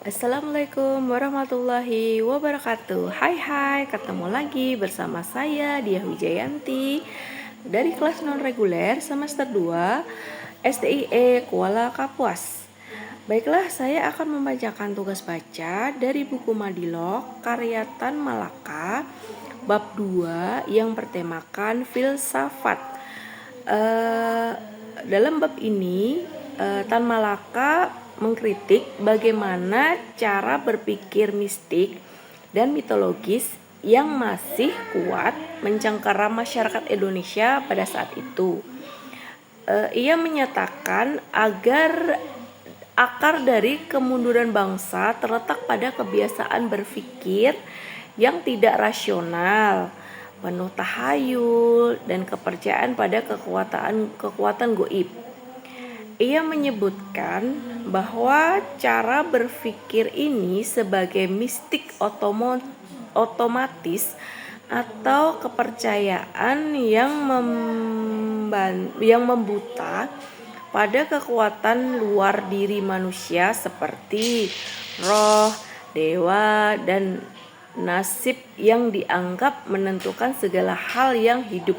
Assalamualaikum warahmatullahi wabarakatuh. Hai, ketemu lagi bersama saya Diah Wijayanti dari kelas non reguler semester 2 STIE Kuala Kapuas. Baiklah, saya akan membacakan tugas baca dari buku Madilog karya Tan Malaka bab 2 yang bertemakan filsafat. Dalam bab ini Tan Malaka mengkritik bagaimana cara berpikir mistik dan mitologis yang masih kuat mencengkram masyarakat Indonesia pada saat itu. Ia menyatakan agar akar dari kemunduran bangsa terletak pada kebiasaan berpikir yang tidak rasional, penuh tahayul dan kepercayaan pada kekuatan goib. Ia menyebutkan bahwa cara berpikir ini sebagai mistik otomatis atau kepercayaan yang membuta pada kekuatan luar diri manusia seperti roh, dewa, dan nasib yang dianggap menentukan segala hal yang hidup.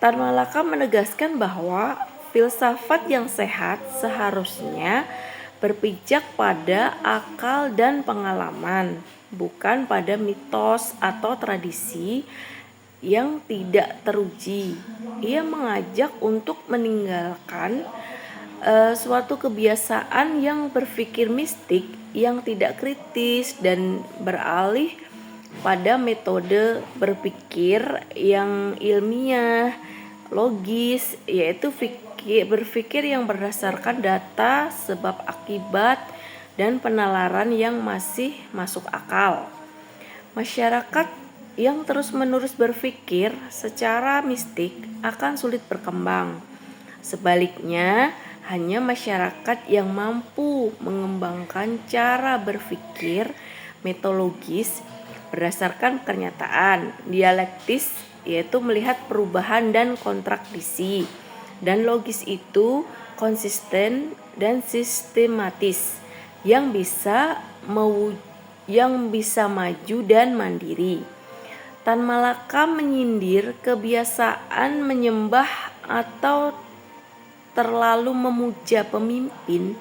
Tan Malaka menegaskan bahwa filsafat yang sehat seharusnya berpijak pada akal dan pengalaman, bukan pada mitos atau tradisi yang tidak teruji. Ia mengajak untuk meninggalkan suatu kebiasaan yang berpikir mistik yang tidak kritis dan beralih pada metode berpikir yang ilmiah, logis, yaitu berpikir yang berdasarkan data, sebab akibat, dan penalaran yang masih masuk akal. Masyarakat yang terus-menerus berpikir secara mistik akan sulit berkembang. Sebaliknya, hanya masyarakat yang mampu mengembangkan cara berpikir metodologis berdasarkan kenyataan, dialektis, yaitu melihat perubahan dan kontradiksi, dan logis itu konsisten dan sistematis, yang bisa maju dan mandiri. Tan Malaka menyindir kebiasaan menyembah atau terlalu memuja pemimpin,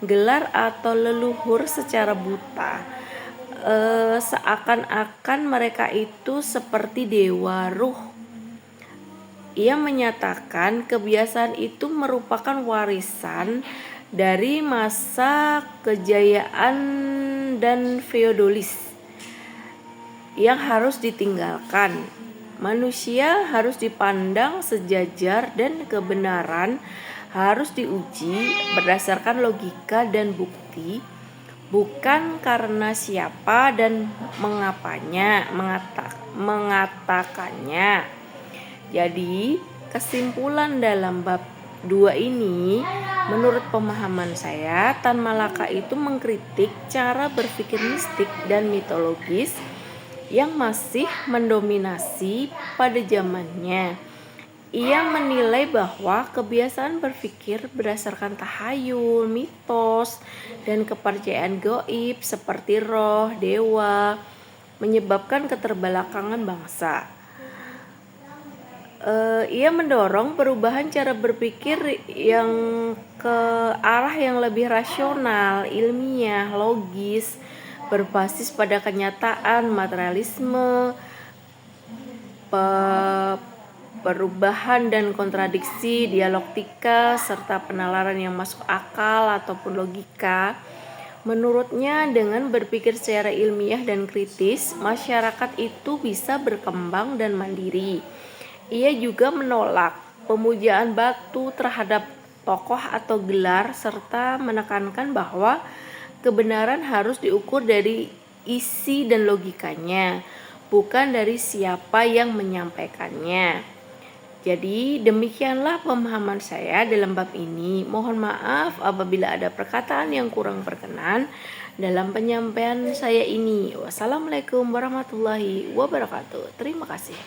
gelar atau leluhur secara buta, seakan-akan mereka itu seperti dewa ruh. Ia menyatakan kebiasaan itu merupakan warisan dari masa kejayaan dan feodalis yang harus ditinggalkan. Manusia harus dipandang sejajar dan kebenaran harus diuji berdasarkan logika dan bukti, bukan karena siapa dan mengatakannya. Jadi, kesimpulan dalam bab 2 ini, menurut pemahaman saya, Tan Malaka itu mengkritik cara berpikir mistik dan mitologis yang masih mendominasi pada zamannya. Ia menilai bahwa kebiasaan berpikir berdasarkan tahayul, mitos, dan kepercayaan gaib seperti roh, dewa menyebabkan keterbelakangan bangsa. Ia mendorong perubahan cara berpikir yang ke arah yang lebih rasional, ilmiah, logis, berbasis pada kenyataan, materialisme, perubahan dan kontradiksi, dialektika, serta penalaran yang masuk akal ataupun logika. Menurutnya, dengan berpikir secara ilmiah dan kritis, masyarakat itu bisa berkembang dan mandiri. Ia juga menolak pemujaan batu terhadap tokoh atau gelar, serta menekankan bahwa kebenaran harus diukur dari isi dan logikanya, bukan dari siapa yang menyampaikannya. Jadi demikianlah pemahaman saya dalam bab ini. Mohon maaf apabila ada perkataan yang kurang berkenan dalam penyampaian saya ini. Wassalamualaikum warahmatullahi wabarakatuh. Terima kasih.